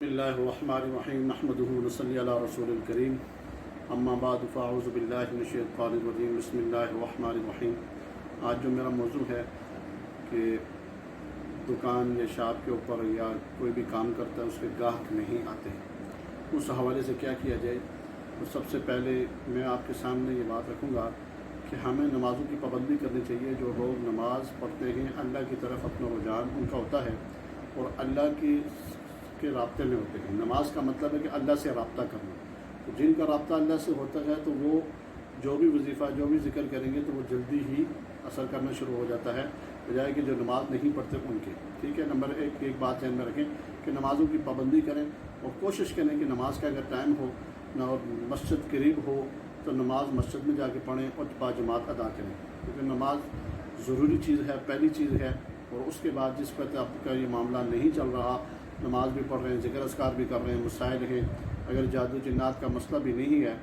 بسم اللہ الرحمن الرحیم نحمدہ ونصلی علی رسول الکریم اما بعد فاعوذ باللہ من الشیطان الرجیم بسم اللہ الرحمن الرحیم۔ آج جو میرا موضوع ہے کہ دکان یا شاپ کے اوپر یا کوئی بھی کام کرتا ہے اس کے گاہک نہیں آتے، اس حوالے سے کیا کیا جائے۔ تو سب سے پہلے میں آپ کے سامنے یہ بات رکھوں گا کہ ہمیں نمازوں کی پابندی کرنی چاہیے۔ جو لوگ نماز پڑھتے ہیں اللہ کی طرف اپنا رجحان ان کا ہوتا ہے اور اللہ کے رابطے میں ہوتے ہیں۔ نماز کا مطلب ہے کہ اللہ سے رابطہ کرنا، تو جن کا رابطہ اللہ سے ہوتا ہے تو وہ جو بھی وظیفہ جو بھی ذکر کریں گے تو وہ جلدی ہی اثر کرنا شروع ہو جاتا ہے، بجائے کہ جو نماز نہیں پڑھتے ان کے۔ ٹھیک ہے، نمبر ایک بات ذہن میں رکھیں کہ نمازوں کی پابندی کریں اور کوشش کریں کہ نماز کا اگر ٹائم ہو نہ اور مسجد قریب ہو تو نماز مسجد میں جا کے پڑھیں اور باجماعت ادا کریں، کیونکہ نماز ضروری چیز ہے، پہلی چیز ہے۔ اور اس کے بعد جس وقت آپ کا یہ معاملہ نہیں چل رہا، نماز بھی پڑھ رہے ہیں، ذکر اذکار بھی کر رہے ہیں، مسائل ہیں، اگر جادو جنات کا مسئلہ بھی نہیں ہے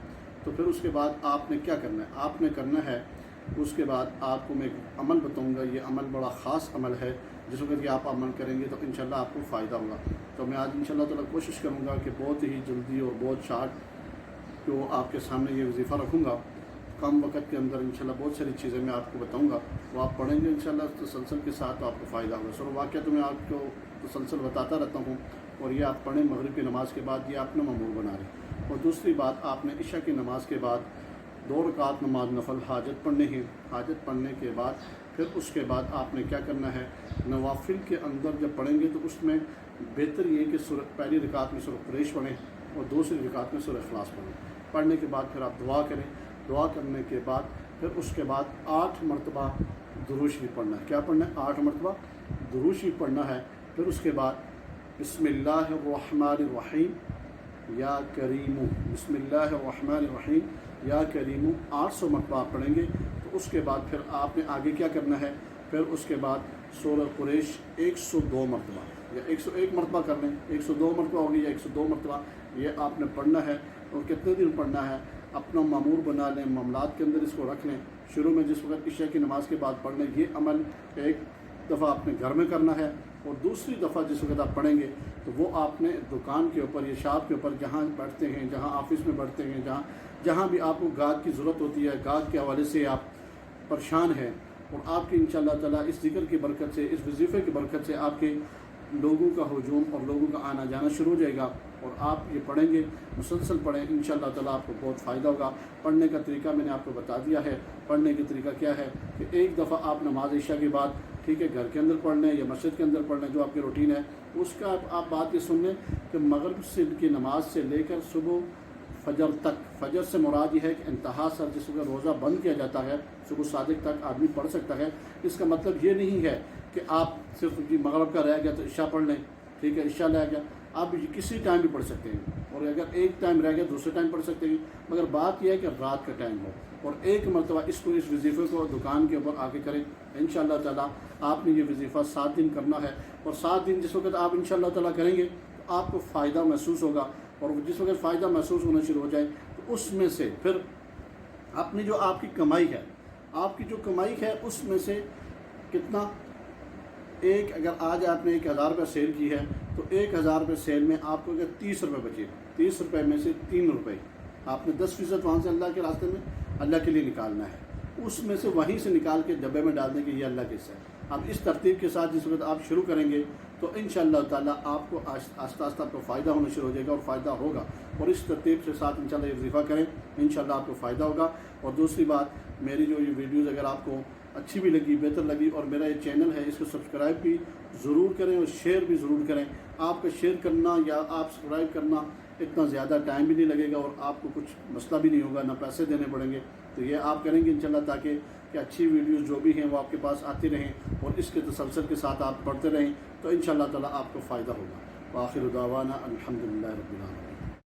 تو پھر اس کے بعد آپ نے کیا کرنا ہے؟ آپ نے کرنا ہے اس کے بعد آپ کو میں ایک عمل بتاؤں گا۔ یہ عمل بڑا خاص عمل ہے، جس وقت کہ آپ عمل کریں گے تو انشاءاللہ آپ کو فائدہ ہوگا۔ تو میں آج انشاءاللہ تعالیٰ کوشش کروں گا کہ بہت ہی جلدی اور بہت شارٹ جو آپ کے سامنے یہ وظیفہ رکھوں گا، کم وقت کے اندر انشاءاللہ بہت ساری چیزیں میں آپ کو بتاؤں گا، وہ آپ پڑھیں گے انشاءاللہ تسلسل کے ساتھ تو آپ کو فائدہ ہوگا۔ سر واقعہ تو میں آپ کو تسلسل بتاتا رہتا ہوں، اور یہ آپ پڑھیں مغرب کی نماز کے بعد، یہ آپ نے معمول بنا رہے۔ اور دوسری بات، آپ نے عشاء کی نماز کے بعد 2 رکعت نماز نفل حاجت پڑھنے ہیں۔ حاجت پڑھنے کے بعد پھر اس کے بعد آپ نے کیا کرنا ہے؟ نوافل کے اندر جب پڑھیں گے تو اس میں بہتر یہ کہ پہلی رکعت میں سورہ قریش پڑھیں اور دوسری رکعت میں سورہ اخلاص پڑھیں۔ پڑھنے کے بعد پھر آپ دعا کریں، دعا کرنے کے بعد پھر اس کے بعد 8 مرتبہ درود شریف پڑھنا ہے۔ کیا پڑھنا ہے؟ 8 مرتبہ درود شریف پڑھنا ہے۔ پھر اس کے بعد بسم اللہ الرحمن الرحیم یا کریم، بسم اللہ الرحمن الرحیم یا کریم 800 مرتبہ آپ پڑھیں گے۔ تو اس کے بعد پھر آپ نے آگے کیا کرنا ہے؟ پھر اس کے بعد سورہ قریش 102 مرتبہ یا 101 مرتبہ کر لیں، 102 مرتبہ ہوگی یا 102 مرتبہ یہ آپ نے پڑھنا ہے۔ اور کتنے دن پڑھنا ہے؟ اپنا معمول بنا لیں، معاملات کے اندر اس کو رکھ لیں۔ شروع میں جس وقت عشاء کی نماز کے بعد پڑھ لیں، یہ عمل ایک دفعہ آپ نے گھر میں کرنا ہے، اور دوسری دفعہ جس وقت آپ پڑھیں گے تو وہ آپ نے دکان کے اوپر یا شاپ کے اوپر جہاں بیٹھتے ہیں، جہاں آفس میں بیٹھتے ہیں، جہاں بھی آپ کو گاہک کی ضرورت ہوتی ہے، گاہک کے حوالے سے آپ پریشان ہیں، اور آپ کی انشاءاللہ تعالیٰ اس ذکر کی برکت سے، اس وظیفے کی برکت سے آپ کے لوگوں کا ہجوم اور لوگوں کا آنا جانا شروع ہو جائے گا، اور آپ یہ پڑھیں گے، مسلسل پڑھیں، انشاءاللہ تعالیٰ آپ کو بہت فائدہ ہوگا۔ پڑھنے کا طریقہ میں نے آپ کو بتا دیا ہے۔ پڑھنے کا طریقہ کیا ہے کہ ایک دفعہ آپ نماز عشاء کے بعد، ٹھیک ہے، گھر کے اندر پڑھ لیں یا مسجد کے اندر پڑھ لیں، جو آپ کی روٹین ہے اس کا آپ بات یہ سن لیں کہ مغرب کی نماز سے لے کر صبح فجر تک، فجر سے مراد یہ ہے کہ انتہا سر جس وقت روزہ بند کیا جاتا ہے، صبح صادق تک آدمی پڑھ سکتا ہے۔ اس کا مطلب یہ نہیں ہے کہ آپ صرف مغرب کا رہ گیا تو عشاء پڑھ لیں، ٹھیک ہے، عشاء رہ گیا، آپ کسی ٹائم بھی پڑھ سکتے ہیں، اور اگر ایک ٹائم رہ گیا دوسرے ٹائم پڑھ سکتے ہیں، مگر بات یہ ہے کہ رات کا ٹائم ہو۔ اور ایک مرتبہ اس وظیفے کو دکان کے اوپر آ کے کریں انشاءاللہ تعالیٰ۔ آپ نے یہ وظیفہ 7 دن کرنا ہے، اور 7 دن جس وقت آپ انشاءاللہ تعالیٰ کریں گے تو آپ کو فائدہ محسوس ہوگا، اور جس وقت فائدہ محسوس ہونا شروع ہو جائے تو اس میں سے پھر اپنی جو آپ کی کمائی ہے، آپ کی جو کمائی ہے اس میں سے کتنا، اگر آج آپ نے 1000 روپے سیل کی ہے تو 1000 روپے سیل میں آپ کو اگر 30 روپے بچے، 30 روپے میں سے 3 روپے آپ نے 10% وہاں سے اللہ کے راستے میں اللہ کے لیے نکالنا ہے، اس میں سے وہیں سے نکال کے ڈبے میں ڈال دیں کہ یہ اللہ کے حصہ ہے۔ اب اس ترتیب کے ساتھ جس وقت آپ شروع کریں گے تو انشاءاللہ تعالیٰ آپ کو آہستہ آہستہ آپ کو فائدہ ہونا شروع ہو جائے گا، اور فائدہ ہوگا، اور اس ترتیب کے ساتھ انشاءاللہ یہ وظیفہ کریں، انشاءاللہ آپ کو فائدہ ہوگا۔ اور دوسری بات، میری جو یہ ویڈیوز اگر آپ کو اچھی بھی لگی، بہتر لگی، اور میرا یہ چینل ہے اس کو سبسکرائب بھی ضرور کریں اور شیئر بھی ضرور کریں۔ آپ کا شیئر کرنا یا آپ سبسکرائب کرنا اتنا زیادہ ٹائم بھی نہیں لگے گا، اور آپ کو کچھ مسئلہ بھی نہیں ہوگا، نہ پیسے دینے پڑیں گے، تو یہ آپ کریں گے انشاءاللہ تاکہ کہ اچھی ویڈیوز جو بھی ہیں وہ آپ کے پاس آتی رہیں، اور اس کے تسلسل کے ساتھ آپ پڑھتے رہیں، تو انشاءاللہ تعالیٰ آپ کو فائدہ ہوگا۔ وآخر دعوانا الحمدللہ رب العالمین۔